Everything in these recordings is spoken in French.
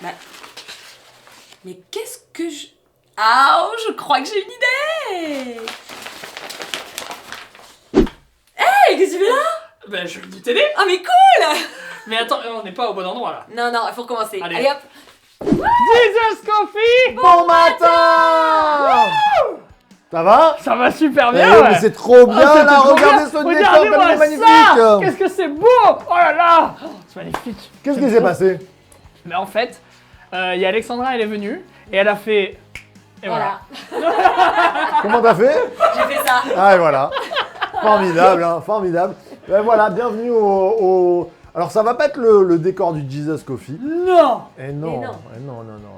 Bah... Mais qu'est-ce que je... Ah, je crois que j'ai une idée. Hey, qu'est-ce que tu fais là? Ben, je vais t'aider. Ah, mais cool. Mais attends, on n'est pas au bon endroit là. Non, il faut recommencer. Allez. Allez hop. Jesus Coffee, bon matin. Ça va? Ça va super Eh bien, oui, ouais. mais c'est trop bien Ah, c'était là, trop regardez bien. ce décor Regardez-moi comme il est ça. magnifique. Qu'est-ce que c'est beau. Oh là là. Oh, c'est magnifique. Qu'est-ce J'aime qui s'est trop. passé? Mais en fait, il y a Alexandra, elle est venue et elle a fait... Et voilà. Comment t'as fait? J'ai fait ça. Ah et voilà. Formidable, hein, formidable. Ben voilà, bienvenue au... Alors ça va pas être le décor du Jesus Coffee. Non. Eh non, non. non.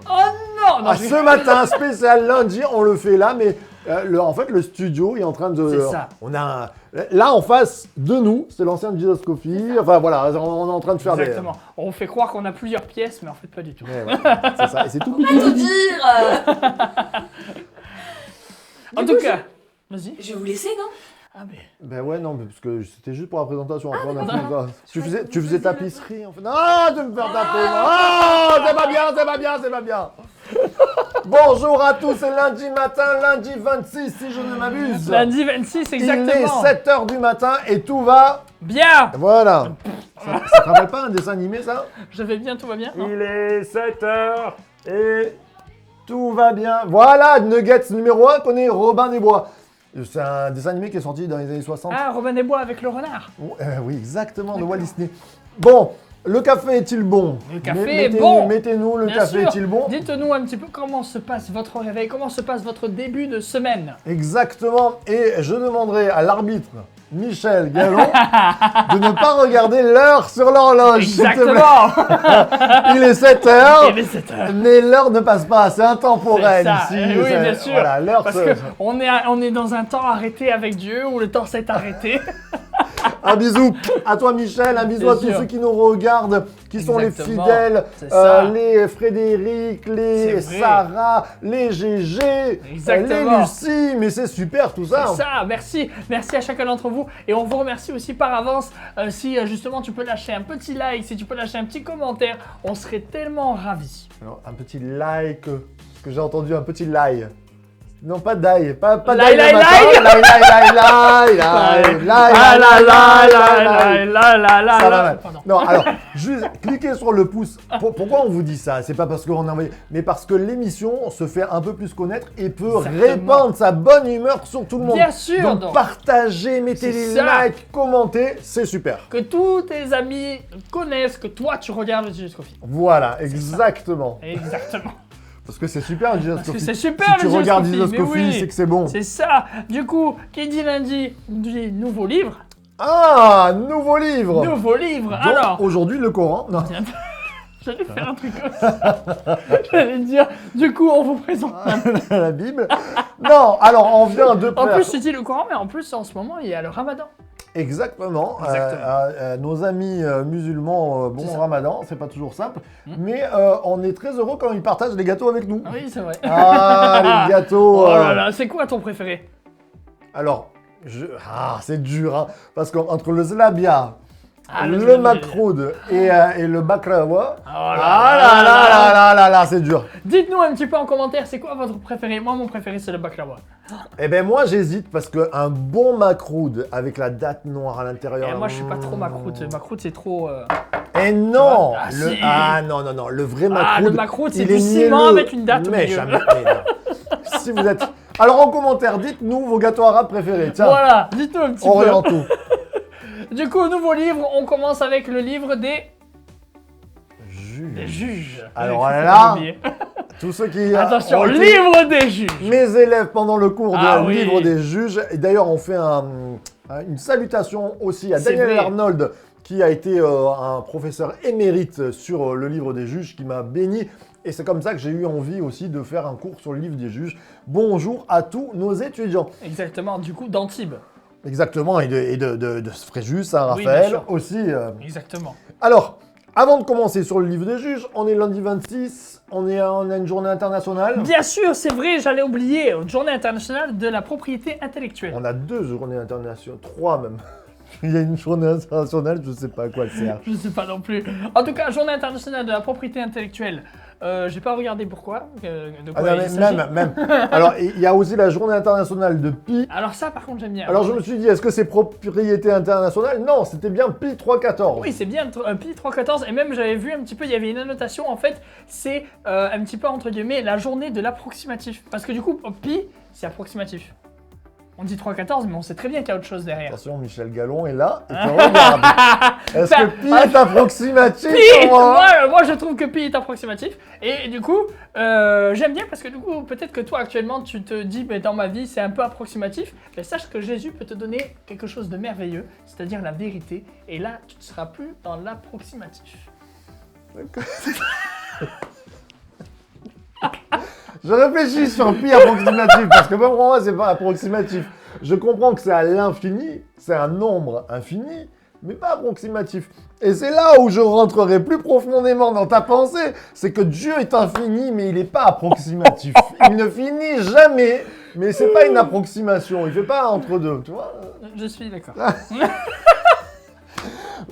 Oh non, non, Ah, ce matin, spécial lundi, on le fait là, mais en fait, le studio est en train de... C'est ça. On a là, en face de nous, c'est l'ancien Jesus Coffee. Enfin, voilà, on est en train de faire Exactement. On fait croire qu'on a plusieurs pièces, mais en fait pas du tout. des... Ouais, c'est ça, et c'est tout Pas petit. tout dire. En tout cas, vas-y. Je vais vous laisser, non? Ah mais... Ben ouais, non, mais parce que c'était juste pour la présentation. Après, on a d'accord. plus ça. Tu faisais tapisserie, en fait. Ah, tu me faire taper, moi. Ah, c'est pas bien. Bonjour à tous, c'est lundi matin, lundi 26, si je ne m'abuse. Lundi 26, exactement. Il est 7h du matin et tout va... Bien. Voilà. Ça te rappelle pas un dessin animé, ça? Je vais bien, tout va bien. Il est 7h et tout va bien. Voilà, Nuggets numéro 1, connaît Robin des Bois. C'est un dessin animé qui est sorti dans les années 60. Ah, Robin des Bois avec le renard. Oui, exactement, de Walt Disney. Bon, le café est-il bon? Le café est bon. Mettez-nous, le Bien café sûr. est-il bon? Dites-nous un petit peu comment se passe votre réveil, comment se passe votre début de semaine. Exactement, et je demanderai à l'arbitre Michel Gallon de ne pas regarder l'heure sur l'horloge. s'il te plaît. Exactement. Il est 7h. Il est 7h. Mais l'heure ne passe pas, c'est intemporel C'est ça. ici. Eh oui, c'est- bien sûr. Voilà, l'heure Parce qu'on est dans un temps arrêté avec Dieu où le temps s'est arrêté. Un bisou à toi Michel, un bisou Bien à tous sûr. ceux qui nous regardent, qui sont les Exactement. fidèles, C'est ça. les Frédéric, les C'est vrai. Sarah, les GG, Exactement. les Lucie, mais c'est super tout ça. C'est ça, merci. Merci à chacun d'entre vous. Et on vous remercie aussi par avance. Si justement tu peux lâcher un petit like, si tu peux lâcher un petit commentaire, on serait tellement ravis. Alors, un petit like, parce que j'ai entendu un petit like. Non, pas d'ail, pas Like, d'ail le like, matin. like. Ah là là là là là là là Ça là. va mal. Pardon. Non, alors, juste cliquez sur le pouce. Pourquoi on vous dit ça? C'est pas parce qu'on a envoyé, mais parce que l'émission se fait un peu plus connaître et peut Exactement. répandre sa bonne humeur sur tout le monde. Bien sûr, Donc, partagez, mettez C'est les ça. likes, commentez, c'est super. Que tous tes amis connaissent que toi tu regardes le Jesus Coffee. Voilà, exactement. Exactement. Parce que c'est super le Jesus Parce que Coffee. c'est super Si le tu Jesus regardes Coffee, Jesus mais Coffee, oui. c'est que c'est bon. C'est ça. Du coup, qui dit lundi dit nouveau livre. Ah, nouveau livre. Nouveau livre. Donc, Alors, aujourd'hui le Coran. Non. j'allais faire un truc comme ça. J'allais dire, du coup, on vous présente. La Bible. Non, alors on vient de En faire- plus, tu dis le Coran, mais en plus, en ce moment, il y a le Ramadan. Exactement. Exactement. Nos amis musulmans, bon C'est ça. Ramadan, c'est pas toujours simple, mais on est très heureux quand ils partagent les gâteaux avec nous. Oui, c'est vrai. Ah, les gâteaux. Oh là là, c'est quoi ton préféré? Alors, c'est dur, hein, parce qu'entre le zlabia, le le zlabia. makroud et le baklawa, Oh là ah là, c'est dur. Dites-nous un petit peu en commentaire, c'est quoi votre préféré? Moi, mon préféré, c'est le baklava. Eh ben moi j'hésite parce qu'un bon makroud avec la date noire à l'intérieur. Et moi, je suis pas trop macroute. Macroute, c'est trop. Eh non, Ah, le, si. non, le vrai Ah, macroud. le macroute, c'est il du est ciment mielleux. avec une date au Mais milieu. jamais. Mais non. Si vous êtes. Alors en commentaire, dites-nous vos gâteaux arabes préférés. Tiens, Voilà, dites-nous un petit Orient peu. tout. Du coup, nouveau livre, on commence avec le livre des Juge. juges. Alors Faut pas là, l'oublier. Tous ceux qui. Attention, ont été livre des juges. Mes élèves pendant le cours de Ah oui. livre des juges. Et d'ailleurs, on fait une salutation aussi à C'est Daniel vrai. Arnold, qui a été un professeur émérite sur le livre des juges, qui m'a béni. Et c'est comme ça que j'ai eu envie aussi de faire un cours sur le livre des juges. Bonjour à tous nos étudiants. Exactement, du coup, d'Antibes. Exactement, et de Fréjus, Oui, bien Saint-Raphaël sûr. aussi. Exactement. Alors, avant de commencer sur le livre des juges, on est lundi 26, on a une journée internationale. Bien sûr, c'est vrai, j'allais oublier. Journée internationale de la propriété intellectuelle. On a 2 journées internationales, 3 même. Il y a une journée internationale, je sais pas à quoi elle sert. Je sais pas non plus. En tout cas, journée internationale de la propriété intellectuelle. J'ai pas regardé pourquoi. De quoi il s'agit. Même. Alors, il y a aussi la journée internationale de Pi. Alors ça, par contre, j'aime bien. Alors, je me suis dit, est-ce que c'est propriété internationale? Non, c'était bien Pi 314. Oui, c'est bien Pi 314. Et même, j'avais vu un petit peu, il y avait une annotation. En fait, c'est un petit peu, entre guillemets, la journée de l'approximatif. Parce que du coup, Pi, c'est approximatif. On dit 314, mais on sait très bien qu'il y a autre chose derrière. Attention, Michel Gallon est là et te regarde. Est-ce que Pi est approximatif? Pi, moi, je trouve que Pi est approximatif. Et du coup, j'aime bien parce que du coup, peut-être que toi, actuellement, tu te dis, mais dans ma vie, c'est un peu approximatif. Mais sache que Jésus peut te donner quelque chose de merveilleux, c'est-à-dire la vérité. Et là, tu ne seras plus dans l'approximatif. Je réfléchis sur Pi approximatif, parce que pour moi, c'est pas approximatif. Je comprends que c'est à l'infini, c'est un nombre infini, mais pas approximatif. Et c'est là où je rentrerai plus profondément dans ta pensée, c'est que Dieu est infini, mais il n'est pas approximatif. Il ne finit jamais, mais c'est pas une approximation, il fait pas entre deux, tu vois. Je suis d'accord.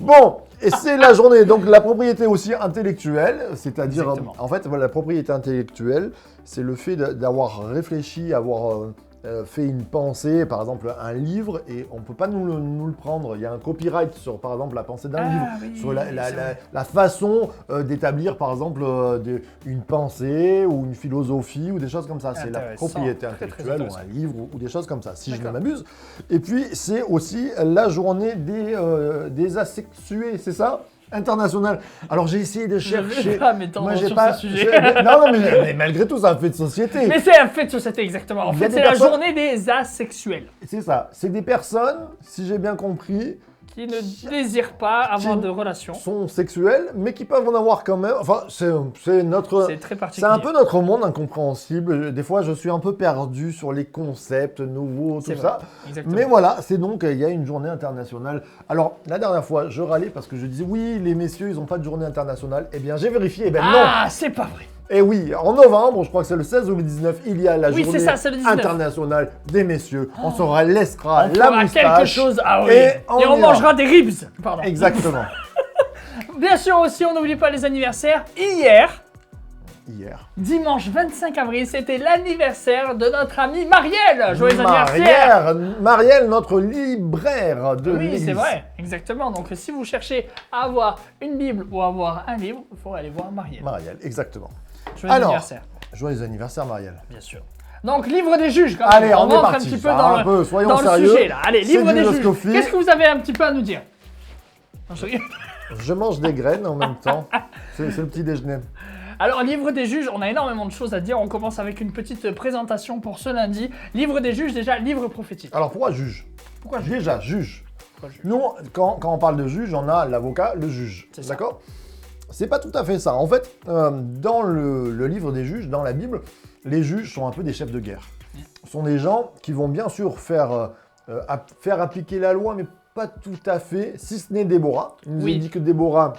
Bon, et c'est la journée, donc la propriété aussi intellectuelle, c'est-à-dire, Exactement. en fait, voilà, la propriété intellectuelle, c'est le fait d'avoir réfléchi, avoir fait une pensée, par exemple un livre, et on ne peut pas nous le prendre. Il y a un copyright sur, par exemple, la pensée d'un livre, Oui, sur c'est vrai. la façon d'établir, par exemple, une pensée ou une philosophie ou des choses comme ça. C'est la Intéressant, propriété très, très intellectuelle ou intéressant. un livre ou des choses comme ça, si je ne D'accord. m'abuse. Et puis, c'est aussi la journée des asexués, c'est ça? International. Alors, j'ai essayé de Je chercher. vais pas m'étendre Moi, j'ai sur pas. ce sujet. Non, mais malgré tout, c'est un fait de société. Mais c'est un fait de société, exactement. En Il y a fait, des c'est la personnes- journée des asexuels C'est ça. C'est des personnes, si j'ai bien compris, qui ne désirent pas avoir de relations. sont sexuelles, mais qui peuvent en avoir quand même. Enfin, c'est notre. C'est très C'est particulier. un peu notre monde incompréhensible. Des fois, je suis un peu perdu sur les concepts nouveaux, tout C'est ça. vrai, exactement. Mais voilà, c'est donc, il y a une journée internationale. Alors, la dernière fois, je râlais parce que je disais, oui, les messieurs, ils n'ont pas de journée internationale. Eh bien, j'ai vérifié, eh bien non. Ah, c'est pas vrai. Et oui, en novembre, je crois que c'est le 16 ou le 19, il y a la Oui, journée c'est ça, c'est le 19. internationale des messieurs. On se laissera On la fera moustache. quelque chose. Ah oui. et Et on ira. mangera des ribs. Pardon. Exactement. Bien sûr aussi, on n'oublie pas les anniversaires. Hier, Hier. dimanche 25 avril, c'était l'anniversaire de notre amie Marielle. Joyeux anniversaire. Marielle, notre libraire de Oui, l'église. c'est vrai, exactement. Donc si vous cherchez à avoir une Bible ou à avoir un livre, il faut aller voir Marielle. Marielle, exactement. Joyeux Alors, anniversaire, Joyeux anniversaire, Marielle. bien sûr. Donc, livre des juges, quand même. Allez, on est rentre parti. un petit peu Ça, dans, un peu, soyons dans le sérieux. sujet, là. Allez, C'est livre du des juges. Roscoffy. Qu'est-ce que vous avez un petit peu à nous dire? Non, je rigole. Je mange des graines en même temps. C'est le petit déjeuner. Alors, livre des juges, on a énormément de choses à dire. On commence avec une petite présentation pour ce lundi. Livre des juges, déjà, livre prophétique. Alors, pourquoi juge? Pourquoi juge? Déjà, juge. Pourquoi juge? Nous, quand on parle de juge, on a l'avocat, le juge. C'est ça. D'accord? C'est pas tout à fait ça. En fait, dans le livre des juges, dans la Bible, les juges sont un peu des chefs de guerre. Ce sont des gens qui vont bien sûr faire appliquer la loi, mais pas tout à fait, si ce n'est Déborah. Il nous Oui. a dit que Déborah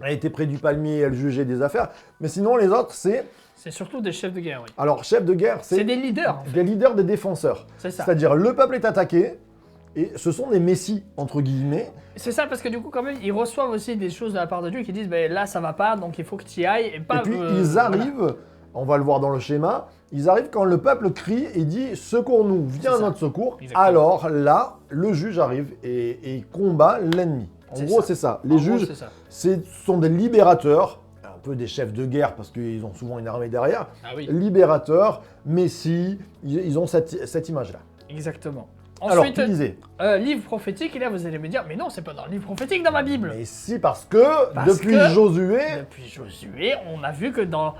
a été près du palmier, elle jugeait des affaires. Mais sinon, les autres, c'est... C'est surtout des chefs de guerre, oui. Alors, chef de guerre, C'est c'est des leaders, en fait. des leaders, des défenseurs. C'est ça. C'est-à-dire, le peuple est attaqué, et ce sont des messies, entre guillemets. C'est ça, parce que du coup, quand même, ils reçoivent aussi des choses de la part de Dieu qui disent, ben là, ça va pas, donc il faut que tu y ailles. Et, pas, Et puis ils voilà. arrivent, on va le voir dans le schéma, ils arrivent quand le peuple crie et dit « Secours-nous, viens à C'est ça. notre secours ». Exactement. Alors là, le juge arrive et combat l'ennemi. En C'est gros, ça. c'est ça. En Les gros, juges, c'est ça. ce sont des libérateurs, un peu des chefs de guerre parce qu'ils ont souvent une armée derrière. Ah oui, Libérateurs, messie, ils ont cette image-là. exactement. Alors, Ensuite, tu disais, livre prophétique, et là, vous allez me dire, mais non, c'est pas dans le livre prophétique dans ma Bible. mais si parce que Parce depuis que- Josué, Depuis Josué, on a vu que dans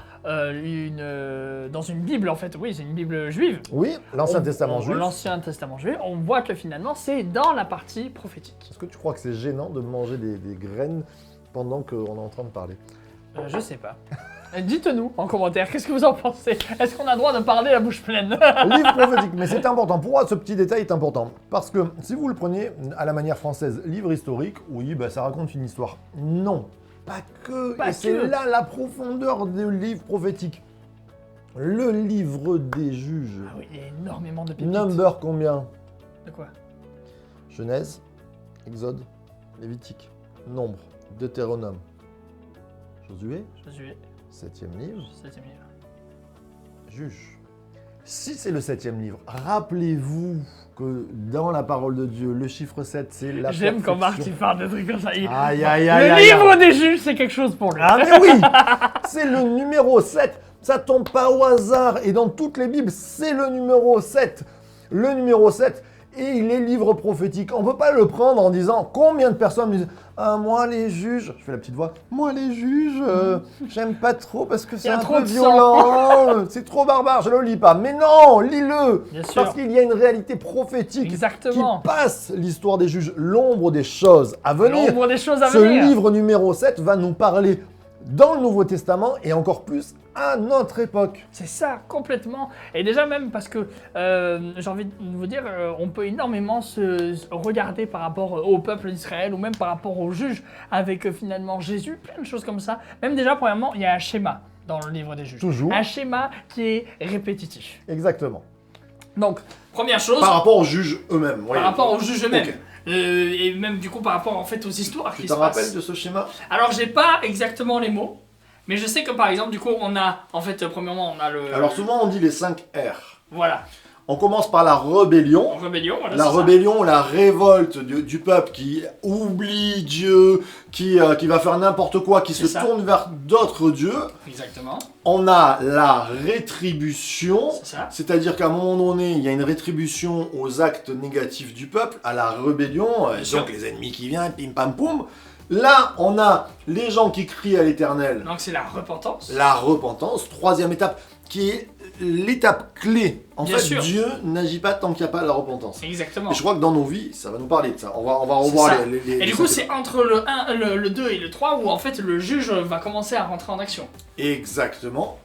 une Bible, en fait, oui, c'est une Bible juive. oui, l'Ancien On- Testament juif. L'Ancien Testament juif, on voit que finalement, c'est dans la partie prophétique. Est-ce que tu crois que c'est gênant de manger des graines pendant qu'on est en train de parler? Je sais pas. Dites-nous en commentaire, qu'est-ce que vous en pensez? Est-ce qu'on a le droit de parler la bouche pleine? Livre prophétique, mais c'est important. Pourquoi ce petit détail est important? Parce que si vous le preniez à la manière française, livre historique, oui, bah, ça raconte une histoire. Non, pas que. Pas Et c'est que. là la profondeur du livre prophétique. Le livre des juges. Ah oui, il y a énormément de pépites. Number combien? De quoi? Genèse, Exode, Lévitique, Nombre, Deutéronome, Josué, Josué, 7e livre, 7e livre. Juge. Si c'est le 7e livre, rappelez-vous que dans la parole de Dieu, le chiffre 7, c'est la J'aime quand Marc perfection. il parle de trucs comme ça. Aïe, aïe, aïe, aïe, Le aïe. livre des juges, c'est quelque chose pour lui. Ah mais oui, c'est le numéro 7. Ça tombe pas au hasard. Et dans toutes les Bibles, c'est le numéro 7. Le numéro 7. Et il est livre prophétique. On peut pas le prendre en disant combien de personnes me disent ah, moi les juges, je fais la petite voix, moi les juges, j'aime pas trop parce que c'est y a un trop peu de violent, c'est trop barbare, je le lis pas. Mais non, lis-le. Bien sûr. Parce qu'il y a une réalité prophétique Exactement. qui passe l'histoire des juges, l'ombre des choses à venir. L'ombre des choses à Ce venir. livre numéro 7 va nous parler dans le Nouveau Testament et encore plus à notre époque. C'est ça, complètement. Et déjà même parce que, j'ai envie de vous dire, on peut énormément se regarder par rapport au peuple d'Israël ou même par rapport aux juges avec finalement Jésus, plein de choses comme ça. Même déjà, premièrement, il y a un schéma dans le livre des juges. Toujours. Un schéma qui est répétitif. Exactement. Donc, première chose, Par rapport aux juges eux-mêmes. par rapport aux juges eux-mêmes. Ok. Et même du coup par rapport en fait aux histoires Tu qui te se rappelles passent. de ce schéma? Alors j'ai pas exactement les mots, mais je sais que par exemple du coup on a, en fait premièrement on a le... Alors souvent on dit les 5 R. Voilà, On commence par la rébellion. en rébellion, voilà, La c'est ça. rébellion, la révolte du peuple qui oublie Dieu, qui va faire n'importe quoi, qui C'est se ça. tourne vers d'autres dieux. Exactement, On a la rétribution, c'est ça. c'est-à-dire qu'à un moment donné, il y a une rétribution aux actes négatifs du peuple, à la rébellion, sûr. donc les ennemis qui viennent, pim pam poum. Là, on a les gens qui crient à l'Éternel, Donc c'est la repentance. la repentance. Troisième étape, qui est l'étape clé. En Bien fait, sûr. Dieu n'agit pas tant qu'il n'y a pas la repentance. Exactement. Et je crois que dans nos vies, ça va nous parler de ça. On va C'est revoir ça. les Et du coup c'est entre le 1, le 2 et le 3 où en fait le juge va commencer à rentrer en action. Exactement.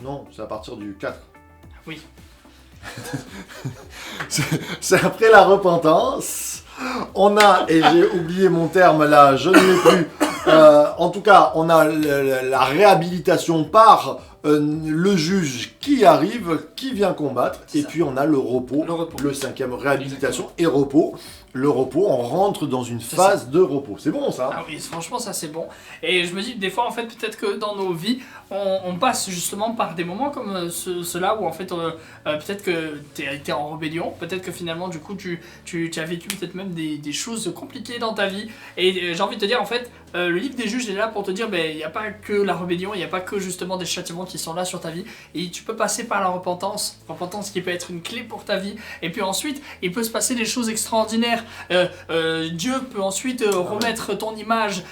Non, c'est à partir du 4. Oui. C'est après la repentance. On a, et j'ai oublié mon terme là, je ne l'ai plus. En tout cas, on a la réhabilitation par le juge qui arrive, qui vient combattre. C'est Et ça. puis on a le repos, Le repos. le 5e, réhabilitation et repos. Le repos, on rentre dans une C'est phase de repos. C'est bon ça? Ah oui, franchement, ça c'est bon. Et je me dis, des fois, en fait, peut-être que dans nos vies, on passe justement par des moments comme ceux-là où en fait, peut-être que tu es en rébellion, peut-être que finalement, du coup, tu as vécu peut-être même des choses compliquées dans ta vie. Et j'ai envie de te dire, en fait, le livre des juges est là pour te dire, il n'y a pas que la rébellion, il n'y a pas que justement des châtiments qui sont là sur ta vie. Et tu peux passer par la repentance qui peut être une clé pour ta vie. Et puis ensuite, il peut se passer des choses extraordinaires. Dieu peut ensuite remettre ton image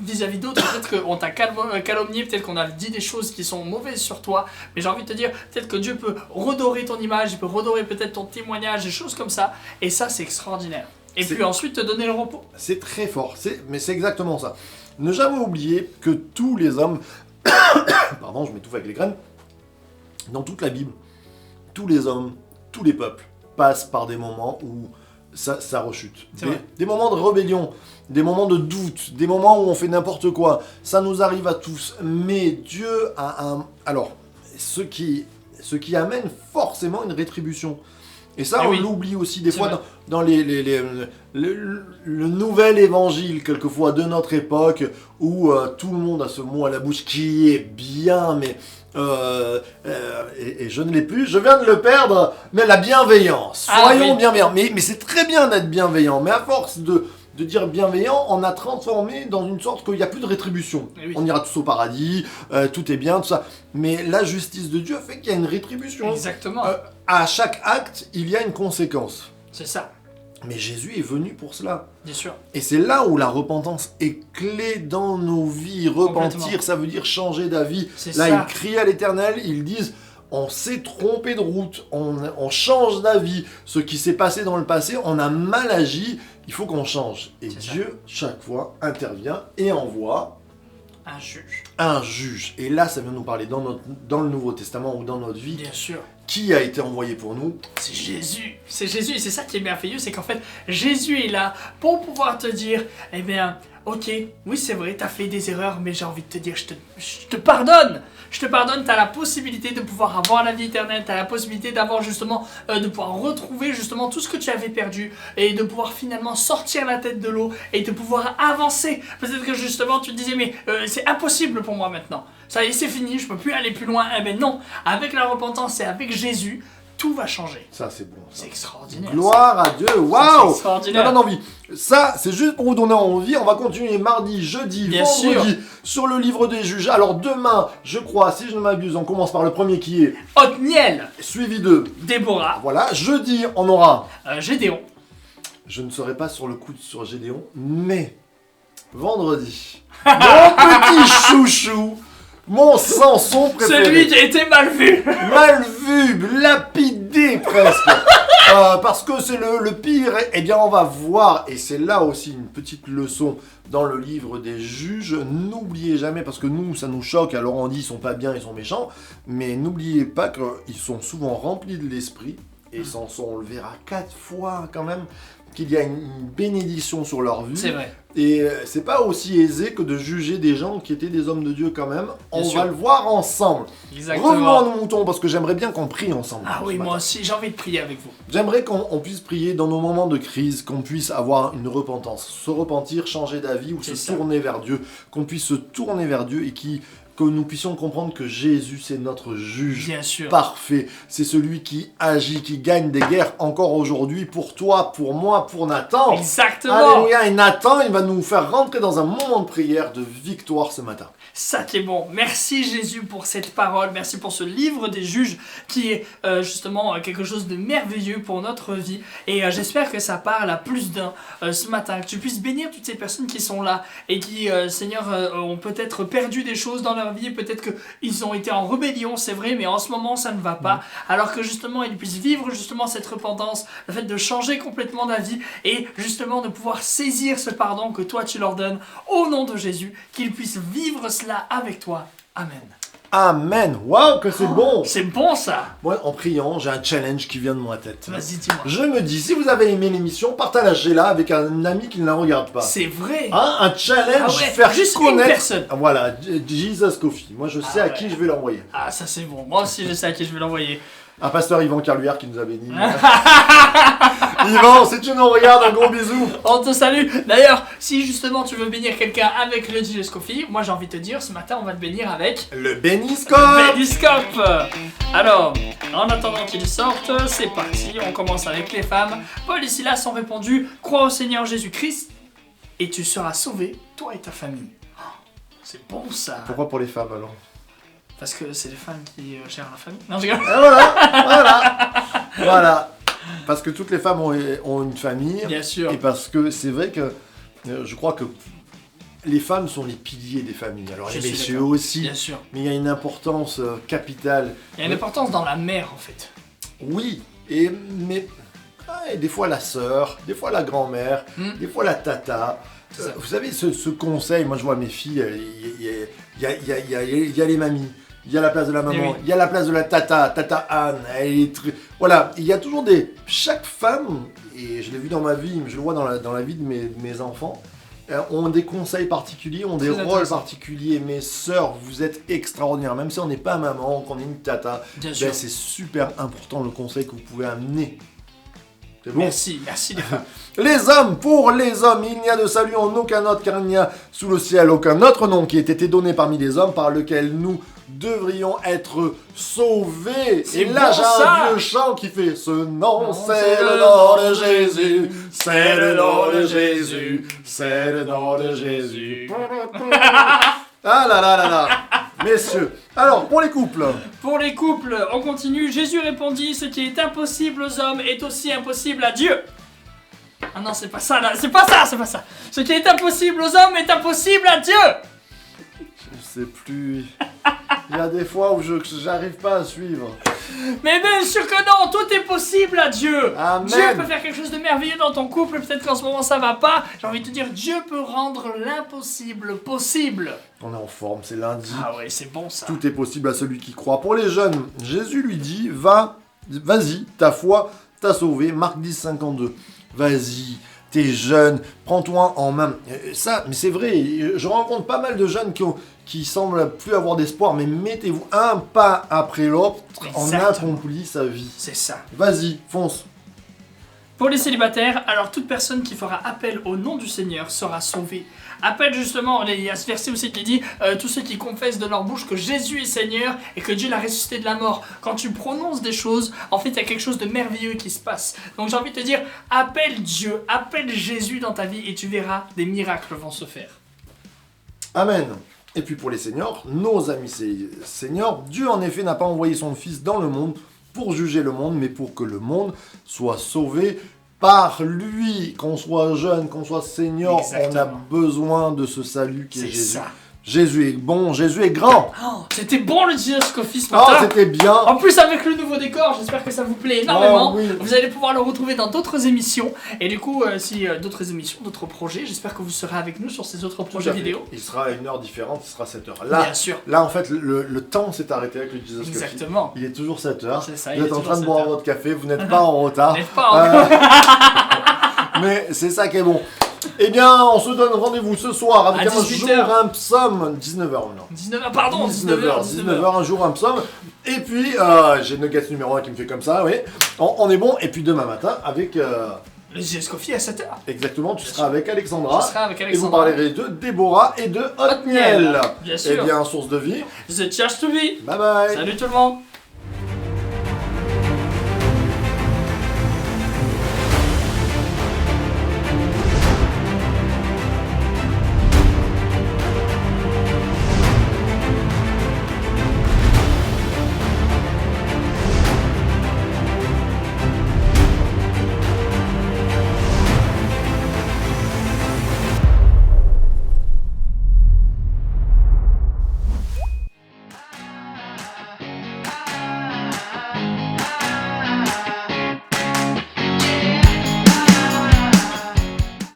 vis-à-vis d'autres. Peut-être qu'on t'a calomnié, peut-être qu'on a dit des choses qui sont mauvaises sur toi, mais j'ai envie de te dire, peut-être que Dieu peut redorer ton image, il peut redorer peut-être ton témoignage, des choses comme ça, et ça c'est extraordinaire. Et C'est- puis ensuite te donner le repos. C'est très fort, mais c'est exactement ça. Ne jamais oublier que tous les hommes, pardon, je m'étouffe avec les graines, dans toute la Bible, tous les hommes, tous les peuples passent par des moments où ça rechute. C'est vrai. Des moments de rébellion, des moments de doute, des moments où on fait n'importe quoi. Ça nous arrive à tous. Mais Dieu a un... Alors, ce qui amène forcément une rétribution. Et ça, Eh on oui. l'oublie aussi des C'est fois vrai. dans le nouvel évangile, quelquefois, de notre époque, où tout le monde a ce mot à la bouche qui est bien, mais... et je ne l'ai plus, je viens de le perdre, mais la bienveillance. Ah, Soyons oui. bienveillants. Mais c'est très bien d'être bienveillant, mais à force de dire bienveillant, on a transformé dans une sorte qu'il n'y a plus de rétribution. Eh oui. On ira tous au paradis, tout est bien, tout ça. Mais la justice de Dieu fait qu'il y a une rétribution. Exactement, À chaque acte, il y a une conséquence. c'est ça, Mais Jésus est venu pour cela. bien sûr. Et c'est là où la repentance est clé dans nos vies. Repentir, Complètement. ça veut dire changer d'avis. C'est Là, ça. ils crient à l'Éternel, ils disent, on s'est trompé de route, on change d'avis. Ce qui s'est passé dans le passé, on a mal agi, il faut qu'on change. Et C'est ça. Dieu, chaque fois, intervient et envoie Un juge, un juge. Et là, ça vient nous parler dans le Nouveau Testament ou dans notre vie. bien sûr. Qui a été envoyé pour nous? C'est Jésus, et c'est ça qui est merveilleux, c'est qu'en fait Jésus est là pour pouvoir te dire, eh bien, ok, oui c'est vrai, t'as fait des erreurs, mais j'ai envie de te dire, je te pardonne. Je te pardonne, t'as la possibilité de pouvoir avoir la vie éternelle, t'as la possibilité d'avoir justement, de pouvoir retrouver justement tout ce que tu avais perdu et de pouvoir finalement sortir la tête de l'eau et de pouvoir avancer. Peut-être que justement tu te disais, mais c'est impossible pour moi maintenant. Ça y est, c'est fini, je peux plus aller plus loin. Eh ben non, avec la repentance et avec Jésus, tout va changer. Ça, c'est bon. Ça. C'est extraordinaire. Gloire à Dieu. C'est Waouh! extraordinaire. Ça donne envie. Ça, c'est juste pour vous donner envie. On va continuer mardi, jeudi, Bien vendredi sûr. sur le livre des juges. Alors demain, je crois, si je ne m'abuse, on commence par le premier qui est Othniel, suivi de... Déborah, Voilà, jeudi, on aura... Gédéon. Je ne serai pas sur le coup sur Gédéon, mais vendredi, mon petit chouchou, mon Samson préféré. Celui qui a été mal vu. Mal vu, lapidé presque. Parce que c'est le pire. Eh bien, on va voir, et c'est là aussi une petite leçon dans le livre des juges. N'oubliez jamais, parce que nous, ça nous choque, alors on dit ils sont pas bien, ils sont méchants, mais n'oubliez pas qu'ils sont souvent remplis de l'esprit, et Samson, on le verra 4 fois quand même, qu'il y a une bénédiction sur leur vie. C'est vrai. Et c'est pas aussi aisé que de juger des gens qui étaient des hommes de Dieu quand même. On Bien sûr. va le voir ensemble. Exactement. Revenons à nos moutons, parce que j'aimerais bien qu'on prie ensemble. Ah ce oui, matin. moi aussi, j'ai envie de prier avec vous. J'aimerais qu'on puisse prier dans nos moments de crise, qu'on puisse avoir une repentance, se repentir, changer d'avis ou C'est se ça. tourner vers Dieu, qu'on puisse se tourner vers Dieu et que nous puissions comprendre que Jésus c'est notre juge. Bien sûr. Parfait, c'est celui qui agit, qui gagne des guerres encore aujourd'hui pour toi, pour moi, pour Nathan. Exactement. Alléluia, et Nathan, il va nous faire rentrer dans un moment de prière, de victoire ce matin. Ça qui est bon. Merci Jésus pour cette parole. Merci pour ce livre des juges qui est justement quelque chose de merveilleux pour notre vie. Et j'espère que ça parle à plus d'un ce matin. Que tu puisses bénir toutes ces personnes qui sont là et qui, Seigneur, ont peut-être perdu des choses dans leur vie. Peut-être qu'ils ont été en rébellion, c'est vrai, mais en ce moment ça ne va pas. Alors que justement ils puissent vivre justement cette repentance, le fait de changer complètement d'avis et justement de pouvoir saisir ce pardon que toi tu leur donnes au nom de Jésus, qu'ils puissent vivre cela avec toi. Amen. Amen. Waouh, que c'est bon. C'est bon ça. Moi, en priant, j'ai un challenge qui vient de ma tête. Vas-y, dis-moi. Je me dis, si vous avez aimé l'émission, partagez-la avec un ami qui ne la regarde pas. C'est vrai. Hein, un challenge, Ah ouais, faire juste une connaître. personne. Voilà, Jesus Coffee. Moi, je sais à ouais. qui je vais l'envoyer. Ah, ça c'est bon. Moi aussi je sais à qui je vais l'envoyer. Un pasteur Yvan Carluère qui nous a bénis. Yvan, si tu nous regardes, un gros bisou. On te salue. D'ailleurs, si justement tu veux bénir quelqu'un avec le Jesus Coffee, moi j'ai envie de te dire, ce matin on va te bénir avec Le béniscope. Pédiscope. Alors, en attendant qu'il sorte, c'est parti. On commence avec les femmes. Paul et Silas ont répondu, crois au Seigneur Jésus-Christ et tu seras sauvé, toi et ta famille. Oh, c'est bon ça. Pourquoi pour les femmes alors? Parce que c'est les femmes qui gèrent la famille. Non, je rigole. Et voilà. Voilà. Parce que toutes les femmes ont une famille. Bien sûr. Et parce que c'est vrai que je crois que les femmes sont les piliers des familles. Alors Je les suis messieurs d'accord. aussi. Bien sûr. Mais il y a une importance capitale. Il y a une importance dans la mère en fait. Oui, et des fois la sœur, des fois la grand-mère, des fois la tata. C'est ça. Vous savez, ce conseil, moi je vois mes filles, il y a les mamies, il y a la place de la maman, Eh oui. il y a la place de la tata Anne, elle est voilà, il y a toujours chaque femme, et je l'ai vu dans ma vie, mais je le vois dans la vie de mes enfants, ont des conseils particuliers, ont des Très rôles intéressant. particuliers. Mes sœurs, vous êtes extraordinaires, même si on n'est pas maman, qu'on est une tata, Bien sûr. c'est super important le conseil que vous pouvez amener. C'est bon. Merci les femmes. Les hommes, pour les hommes, il n'y a de salut en aucun autre, car il n'y a sous le ciel aucun autre nom qui ait été donné parmi les hommes par lequel nous devrions être sauvés. C'est Et là, bon, j'ai ça. un vieux chant qui fait ce nom, Non, c'est le nom de Jésus, c'est le nom de Jésus, c'est le nom de Jésus. Ah là là là là. Messieurs, alors pour les couples. Pour les couples, on continue. Jésus répondit, ce qui est impossible aux hommes est aussi impossible à Dieu. Ah non, c'est pas ça là, c'est pas ça. Ce qui est impossible aux hommes est impossible à Dieu. Je sais plus. Il y a des fois où j'arrive pas à suivre. Mais bien sûr que non, tout est possible à Dieu. Amen. Dieu peut faire quelque chose de merveilleux dans ton couple, peut-être qu'en ce moment ça va pas. J'ai envie de te dire, Dieu peut rendre l'impossible possible. On est en forme, c'est lundi. Ah ouais, c'est bon ça. Tout est possible à celui qui croit. Pour les jeunes, Jésus lui dit, vas-y, ta foi t'a sauvé. Marc 10, 52. Vas-y, t'es jeune, prends-toi en main. Ça, mais c'est vrai, je rencontre pas mal de jeunes qui semblent plus avoir d'espoir, mais mettez-vous un pas après l'autre, on Exactement. accomplit sa vie. C'est ça. Vas-y, fonce. Pour les célibataires, alors toute personne qui fera appel au nom du Seigneur sera sauvée. Appel justement, il y a ce verset aussi qui dit tous ceux qui confessent de leur bouche que Jésus est Seigneur et que Dieu l'a ressuscité de la mort. Quand tu prononces des choses, en fait il y a quelque chose de merveilleux qui se passe. Donc j'ai envie de te dire, appelle Dieu, appelle Jésus dans ta vie et tu verras, des miracles vont se faire. Amen. Et puis pour les seniors, nos amis seniors, Dieu en effet n'a pas envoyé son Fils dans le monde pour juger le monde, mais pour que le monde soit sauvé par lui. Qu'on soit jeune, qu'on soit senior, on a Exactement. besoin de ce salut qui est C'est Jésus. ça. Jésus est bon, Jésus est grand. Oh, c'était bon le Discoffy ce Oh, matin. c'était bien. En plus avec le nouveau décor, j'espère que ça vous plaît énormément. Oh, oui. Vous allez pouvoir le retrouver dans d'autres émissions. Et du coup, si d'autres émissions, d'autres projets, j'espère que vous serez avec nous sur ces autres projets vidéo. Il sera à une heure différente, il sera 7h. Là, Bien sûr. là en fait, le temps s'est arrêté avec le Jesus Coffee. Exactement. Il est toujours 7h. C'est ça, Vous il êtes est en toujours train de boire 7 heures. votre café, vous n'êtes pas en retard. N'est-ce pas Mais c'est ça qui est bon. Eh bien, on se donne rendez-vous ce soir avec À un 18 jour, heures. un psaume. 19h, non. 19h, pardon, 19h, 19h, un jour, un psaume. Et puis, j'ai Nuggets numéro 1 qui me fait comme ça, oui. On est bon. Et puis demain matin, avec... Le Discoffy à 7h. exactement, tu seras avec Alexandra. Je serai avec Et vous Alexandra. parlerez de Déborah et de Othniel. Bien Eh sûr. bien, source de vie. The Church to be. Bye bye. Salut tout le monde.